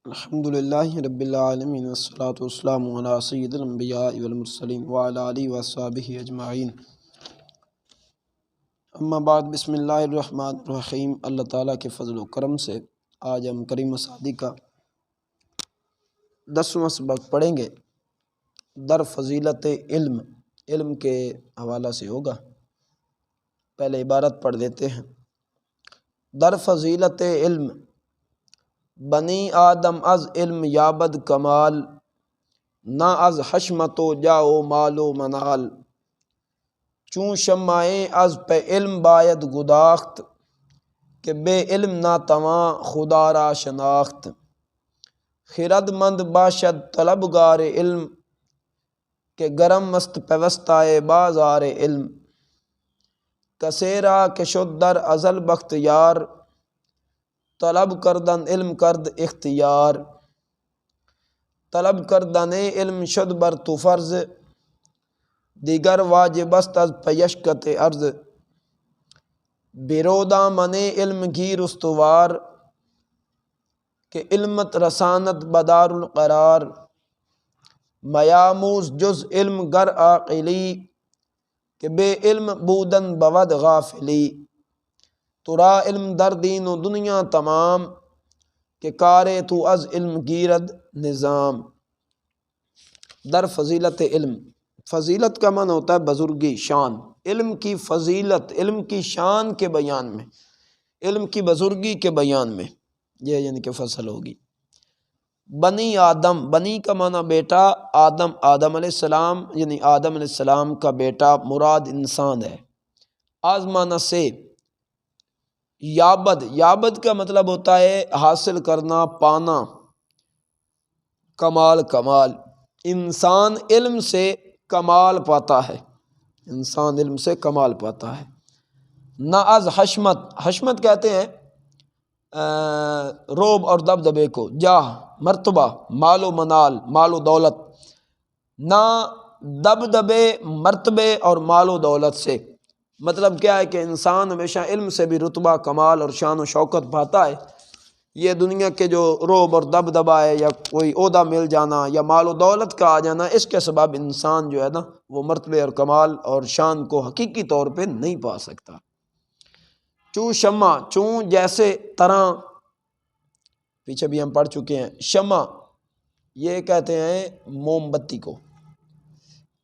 الحمدللہ رب العالمین والصلاة والسلام علی سید الانبیاء والمرسلین وعلی آلہ وصحبہ اجمعین، اما بعد۔ بسم اللہ الرحمن الرحیم۔ اللہ تعالیٰ کے فضل و کرم سے آج ہم کریم صادق کا 10واں سبق پڑھیں گے۔ در فضیلت علم، علم کے حوالہ سے ہوگا۔ پہلے عبارت پڑھ دیتے ہیں۔ در فضیلت علم، بنی آدم از علم یابد کمال، نہ از حشمت و جاؤ مال و منال، چون شمائیں از پہ علم باید گداخت، کہ بے علم نہ تواں خدا را شناخت، خرد مند باشد طلبگار علم، کہ گرم مست پیوستہ بازار علم، کسیرا کہ شد در ازل بختیار، طلب کردن علم کرد اختیار، طلب کردن علم شد بر تو فرض، دیگر واجب است از پیشکت عرض، برو دامن علم گیر استوار، کہ علمت رسانت بدار القرار، میاموز جز علم گر عاقلی، کہ بے علم بودن بود غافلی، ترا علم در دین و دنیا تمام، کہ کارے تو از علم گیرد نظام۔ در فضیلت علم، فضیلت کا معنی ہوتا ہے بزرگی، شان۔ علم کی فضیلت، علم کی شان کے بیان میں، علم کی بزرگی کے بیان میں یہ یعنی کہ فصل ہوگی۔ بنی آدم، بنی کا معنی بیٹا، آدم، آدم علیہ السلام یعنی آدم علیہ السلام کا بیٹا مراد انسان ہے۔ از معنی سے، یابد، یابد کا مطلب ہوتا ہے حاصل کرنا، پانا، کمال، کمال۔ انسان علم سے کمال پاتا ہے، انسان علم سے کمال پاتا ہے۔ نہ از حشمت، حشمت کہتے ہیں روب اور دبدبے کو، جاہ، مرتبہ، مال و منال، مال و دولت، نہ دبدبے، مرتبے اور مال و دولت سے۔ مطلب کیا ہے کہ انسان ہمیشہ علم سے بھی رتبہ، کمال اور شان و شوکت پاتا ہے۔ یہ دنیا کے جو روب اور دبدبہ ہے، یا کوئی عہدہ مل جانا، یا مال و دولت کا آ جانا، اس کے سبب انسان جو ہے نا وہ مرتبے اور کمال اور شان کو حقیقی طور پہ نہیں پا سکتا۔ چوں شمع، چوں جیسے طرح، پیچھے بھی ہم پڑھ چکے ہیں۔ شمع یہ کہتے ہیں موم بتی کو۔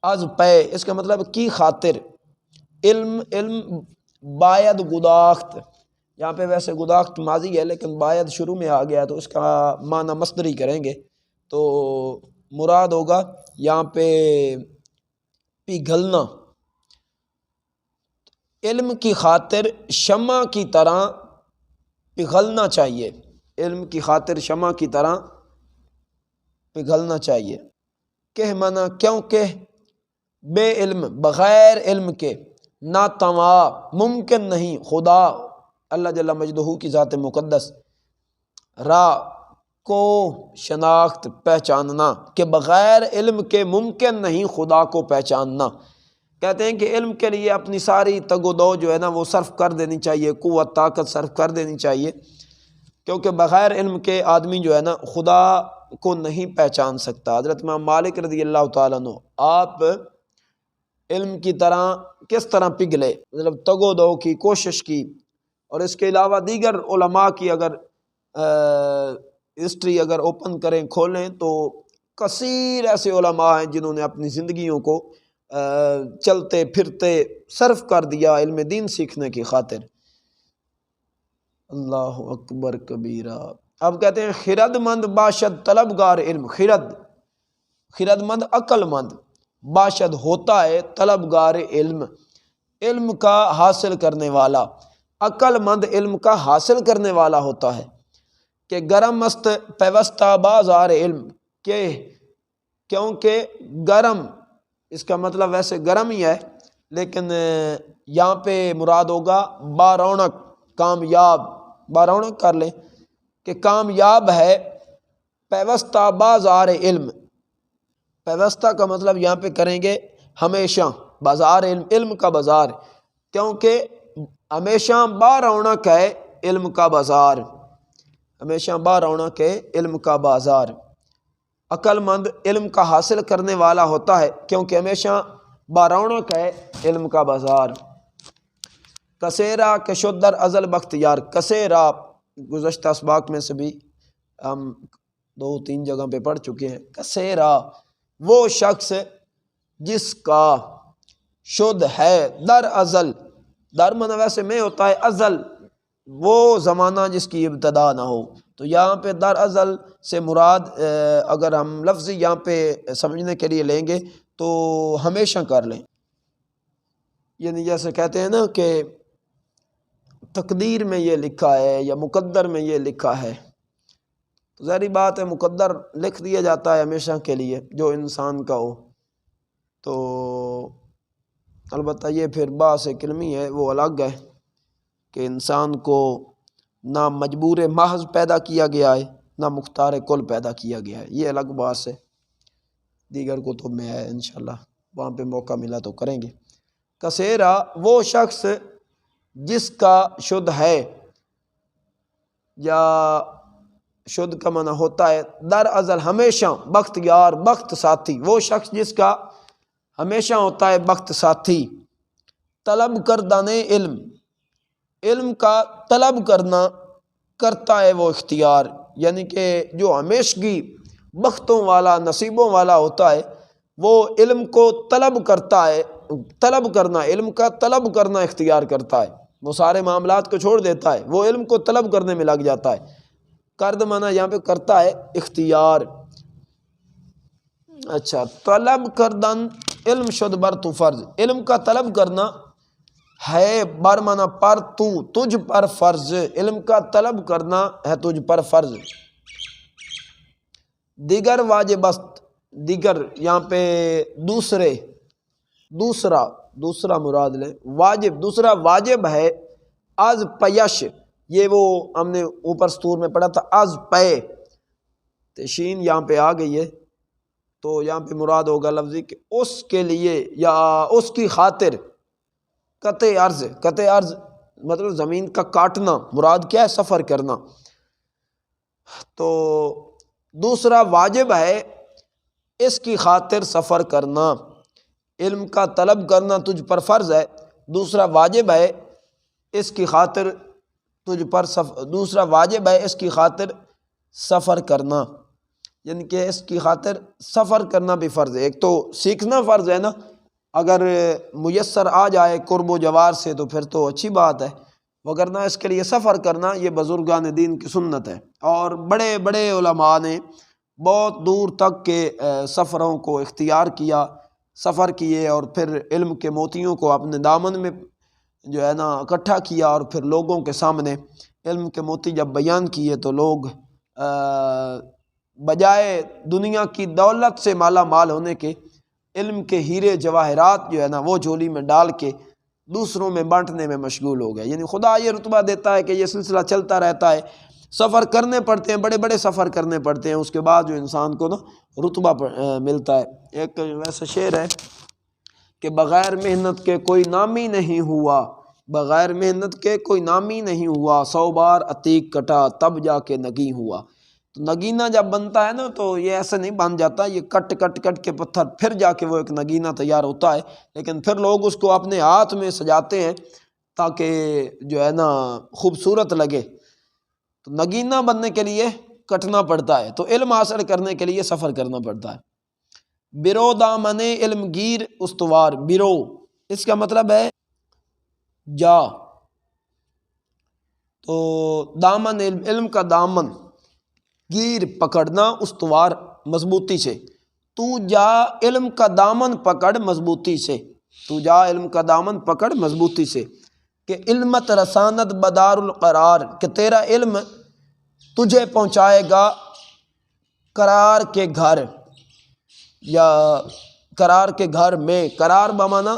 از پے، اس کا مطلب کی خاطر، علم، علم باید گداخت، یہاں پہ ویسے گداخت ماضی ہے لیکن باید شروع میں آ گیا تو اس کا معنی مصدری کریں گے تو مراد ہوگا یہاں پہ پگھلنا۔ علم کی خاطر شمع کی طرح پگھلنا چاہیے، علم کی خاطر شمع کی طرح پگھلنا چاہیے۔ کہ معنی کیونکہ بے علم، بغیر علم کے، نہ تواں، ممکن نہیں، خدا اللہ جل مجدہ کی ذات مقدس، را کو شناخت، پہچاننا، کہ بغیر علم کے ممکن نہیں خدا کو پہچاننا۔ کہتے ہیں کہ علم کے لیے اپنی ساری تگ و دو جو ہے نا وہ صرف کر دینی چاہیے، قوت طاقت صرف کر دینی چاہیے، کیونکہ بغیر علم کے آدمی جو ہے نا خدا کو نہیں پہچان سکتا۔ حضرت امام مالک رضی اللہ تعالیٰ عنہ، آپ علم کی طرح کس طرح پگھلے، مطلب تگ و دو کی، کوشش کی، اور اس کے علاوہ دیگر علماء کی اگر ہسٹری اگر اوپن کریں، کھولیں، تو کثیر ایسے علماء ہیں جنہوں نے اپنی زندگیوں کو چلتے پھرتے صرف کر دیا علم دین سیکھنے کی خاطر۔ اللہ اکبر کبیرہ۔ اب کہتے ہیں خرد مند باشد طلبگار علم، خرد، خرد مند عقل مند، باشد ہوتا ہے، طلبگار علم، علم کا حاصل کرنے والا، عقل مند علم کا حاصل کرنے والا ہوتا ہے۔ کہ گرم مست پیوستہ بازار علم، کہ کیونکہ گرم، اس کا مطلب ویسے گرم ہی ہے لیکن یہاں پہ مراد ہوگا بارونق، کامیاب، بارونق کر لیں کہ کامیاب ہے پیوستہ بازار علم۔ پیوستہ کا مطلب یہاں پہ کریں گے ہمیشہ، بازار علم، علم کا بازار، کیونکہ ہمیشہ بارونق ہے علم کا بازار۔ ہمیشہ با رونق ہے علم کا بازار، عقل مند علم کا حاصل کرنے والا ہوتا ہے کیونکہ ہمیشہ با رونق ہے علم کا بازار۔ کثیرہ کہ شد در ازل بختیار، کثیرہ گزشتہ اسباق میں سے بھی ہم 2-3 جگہ پہ پڑھ چکے ہیں۔ کثیرہ وہ شخص جس کا شد ہے در ازل، در معنی ویسے میں ہوتا ہے ازل، وہ زمانہ جس کی ابتدا نہ ہو، تو یہاں پہ در ازل سے مراد اگر ہم لفظ یہاں پہ سمجھنے کے لیے لیں گے تو ہمیشہ کر لیں، یعنی جیسے کہتے ہیں نا کہ تقدیر میں یہ لکھا ہے یا مقدر میں یہ لکھا ہے، تو ظاہری بات ہے مقدر لکھ دیا جاتا ہے ہمیشہ کے لیے جو انسان کا ہو، تو البتہ یہ پھر باعث کلمی ہے، وہ الگ ہے کہ انسان کو نہ مجبور محض پیدا کیا گیا ہے نہ مختار کل پیدا کیا گیا ہے، یہ الگ باعث ہے، دیگر کتب میں ہے انشاءاللہ، وہاں پہ موقع ملا تو کریں گے۔ کثیرہ وہ شخص جس کا شد ہے، یا شد کا معنی ہوتا ہے در ازل ہمیشہ، بختیار بخت ساتھی، وہ شخص جس کا ہمیشہ ہوتا ہے بخت ساتھی۔ طلب کردن علم، علم کا طلب کرنا کرتا ہے وہ اختیار، یعنی کہ جو ہمیشگی بختوں والا نصیبوں والا ہوتا ہے وہ علم کو طلب کرتا ہے، طلب کرنا، علم کا طلب کرنا اختیار کرتا ہے، وہ سارے معاملات کو چھوڑ دیتا ہے، وہ علم کو طلب کرنے میں لگ جاتا ہے۔ کرد معنی یہاں پہ کرتا ہے اختیار۔ اچھا، طلب کردن علم شد بر تو فرض، علم کا طلب کرنا ہے بر معنی پر، تو تجھ پر فرض، علم کا طلب کرنا ہے تجھ پر فرض۔ دیگر واجب است، دیگر یہاں پہ دوسرا مراد لیں، واجب دوسرا واجب ہے، از پیش، یہ وہ ہم نے اوپر سطور میں پڑھا تھا از پے، تشین یہاں پہ آ گئی ہے، تو یہاں پہ مراد ہوگا لفظی کہ اس کے لیے یا اس کی خاطر، قطع عرض مطلب زمین کا کاٹنا، مراد کیا ہے؟ سفر کرنا، تو دوسرا واجب ہے اس کی خاطر سفر کرنا، علم کا طلب کرنا تجھ پر فرض ہے، دوسرا واجب ہے اس کی خاطر تجھ پر دوسرا واجب ہے اس کی خاطر سفر کرنا، یعنی کہ اس کی خاطر سفر کرنا بھی فرض ہے۔ ایک تو سیکھنا فرض ہے نا، اگر میسر آ جائے قرب و جوار سے تو پھر تو اچھی بات ہے، وگرنہ اس کے لیے سفر کرنا یہ بزرگان دین کی سنت ہے، اور بڑے بڑے علماء نے بہت دور تک کے سفروں کو اختیار کیا، سفر کیے، اور پھر علم کے موتیوں کو اپنے دامن میں جو ہے نا اکٹھا کیا، اور پھر لوگوں کے سامنے علم کے موتی جب بیان کیے تو لوگ بجائے دنیا کی دولت سے مالا مال ہونے کے علم کے ہیرے جواہرات جو ہے نا وہ جھولی میں ڈال کے دوسروں میں بانٹنے میں مشغول ہو گئے۔ یعنی خدا یہ رتبہ دیتا ہے کہ یہ سلسلہ چلتا رہتا ہے، سفر کرنے پڑتے ہیں، بڑے بڑے سفر کرنے پڑتے ہیں، اس کے بعد جو انسان کو نا رتبہ ملتا ہے۔ ایک ویسا شعر ہے کہ بغیر محنت کے کوئی نامی نہیں ہوا، بغیر محنت کے کوئی نامی نہیں ہوا، 100 بار عتیق کٹا تب جا کے نگیں ہوا۔ تو نگینہ جب بنتا ہے نا تو یہ ایسے نہیں بن جاتا، یہ کٹ کٹ کٹ کے پتھر پھر جا کے وہ ایک نگینہ تیار ہوتا ہے، لیکن پھر لوگ اس کو اپنے ہاتھ میں سجاتے ہیں تاکہ جو ہے نا خوبصورت لگے۔ تو نگینہ بننے کے لیے کٹنا پڑتا ہے، تو علم حاصل کرنے کے لیے سفر کرنا پڑتا ہے۔ برو دامن علم گیر استوار، برو اس کا مطلب ہے جا، تو دامن علم کا دامن، گیر پکڑنا، استوار مضبوطی سے، تو جا علم کا دامن پکڑ مضبوطی سے، تو جا علم کا دامن پکڑ مضبوطی سے، کہ علمت رساند بدار القرار، کہ تیرا علم تجھے پہنچائے گا قرار کے گھر، یا قرار کے گھر میں، قرار بمانا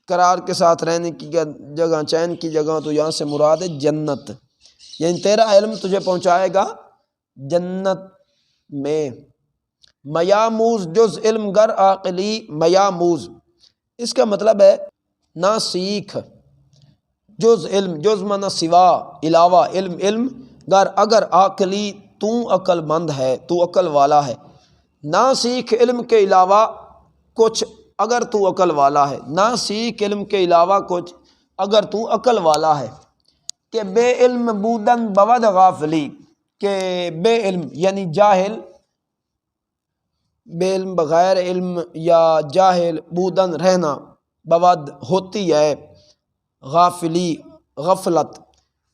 قرار کے ساتھ رہنے کی جگہ، چین کی جگہ، تو یہاں سے مراد ہے جنت، یعنی تیرا علم تجھے پہنچائے گا جنت میں۔ میاموز جز علم گر عاقلی، میاموز اس کا مطلب ہے نہ سیکھ، جز علم، جز معنی سوا، علاوہ، علم علم، گر اگر عاقلی تو عقل مند ہے، تو عقل والا ہے، نہ سیکھ علم کے علاوہ کچھ اگر تو عقل والا ہے، نہ سیکھ علم کے علاوہ کچھ اگر تو عقل والا ہے، کہ بے علم بودن بود غافلی، کہ بے علم یعنی جاہل، بے علم بغیر علم یا جاہل، بودن رہنا، بود ہوتی ہے، غافلی غفلت،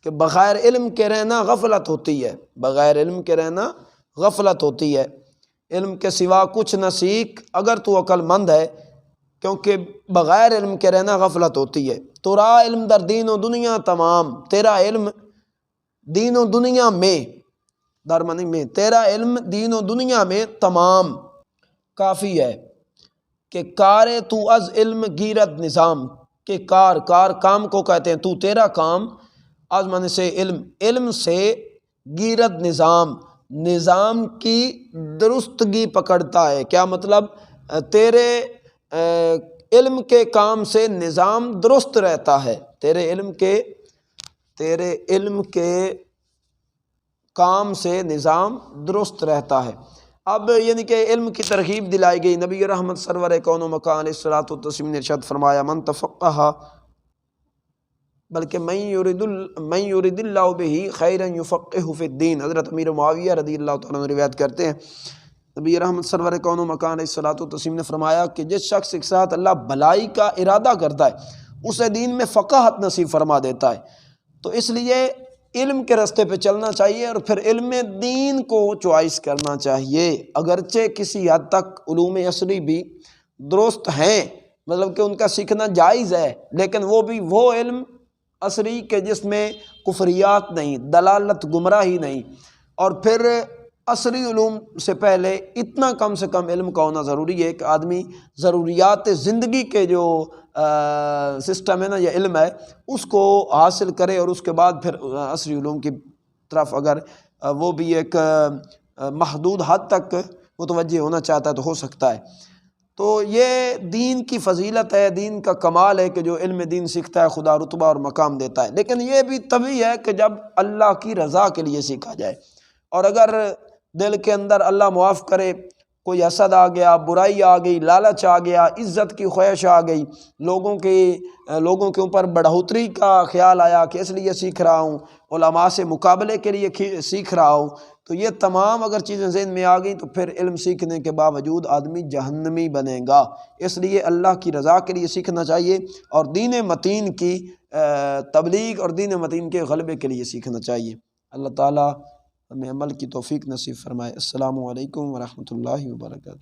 کہ بغیر علم کے رہنا غفلت ہوتی ہے، بغیر علم کے رہنا غفلت ہوتی ہے، علم کے سوا کچھ نہ سیکھ اگر تو عقل مند ہے، کیونکہ بغیر علم کے رہنا غفلت ہوتی ہے۔ تو را علم در دین و دنیا تمام، تیرا علم دین و دنیا میں، در معنی میں، تیرا علم دین و دنیا میں تمام کافی ہے، کہ کار تو از علم گیرت نظام، کہ کار کام کو کہتے ہیں، تو تیرا کام، از معنی سے علم، علم سے گیرت نظام، نظام کی درستگی پکڑتا ہے، کیا مطلب؟ تیرے علم کے کام سے نظام درست رہتا ہے، تیرے علم کے کام سے نظام درست رہتا ہے۔ اب یعنی کہ علم کی ترغیب دلائی گئی، نبی رحمت سرور کون و مکان علیہ الصلوۃ والتسلیم نے ارشاد فرمایا من تفقہ، بلکہ من یرید اللہ بہ خیرا یفقہہ فی الدین، حضرت امیر معاویہ رضی اللہ تعالیٰ عنہ روایت کرتے ہیں، نبی رحمت سرور کون و مکان علیہ الصلوۃ والتسلیم نے فرمایا کہ جس شخص کے ساتھ اللہ بھلائی کا ارادہ کرتا ہے اسے دین میں فقاہت نصیب فرما دیتا ہے۔ تو اس لیے علم کے راستے پہ چلنا چاہیے، اور پھر علم دین کو چوائس کرنا چاہیے، اگرچہ کسی حد تک علوم عصری بھی درست ہیں، مطلب کہ ان کا سیکھنا جائز ہے، لیکن وہ بھی وہ علم عصری کے جس میں کفریات نہیں، دلالت گمراہی نہیں، اور پھر عصری علوم سے پہلے اتنا کم سے کم علم کا ہونا ضروری ہے کہ آدمی ضروریات زندگی کے جو سسٹم ہے نا، یا علم ہے، اس کو حاصل کرے، اور اس کے بعد پھر عصری علوم کی طرف اگر وہ بھی ایک محدود حد تک متوجہ ہونا چاہتا ہے تو ہو سکتا ہے۔ تو یہ دین کی فضیلت ہے، دین کا کمال ہے کہ جو علم دین سیکھتا ہے خدا رتبہ اور مقام دیتا ہے، لیکن یہ بھی تبھی ہے کہ جب اللہ کی رضا کے لیے سیکھا جائے، اور اگر دل کے اندر اللہ معاف کرے کوئی حسد آ گیا، برائی آ گئی، لالچ آ گیا، عزت کی خواہش آ گئی، لوگوں کے اوپر بڑھوتری کا خیال آیا کہ اس لیے سیکھ رہا ہوں، علماء سے مقابلے کے لیے سیکھ رہا ہوں، تو یہ تمام اگر چیزیں ذہن میں آ گئیں تو پھر علم سیکھنے کے باوجود آدمی جہنمی بنے گا۔ اس لیے اللہ کی رضا کے لیے سیکھنا چاہیے، اور دین متین کی تبلیغ اور دین متین کے غلبے کے لیے سیکھنا چاہیے۔ اللہ تعالیٰ ہمیں عمل کی توفیق نصیب فرمائے۔ السلام علیکم ورحمۃ اللہ وبرکاتہ۔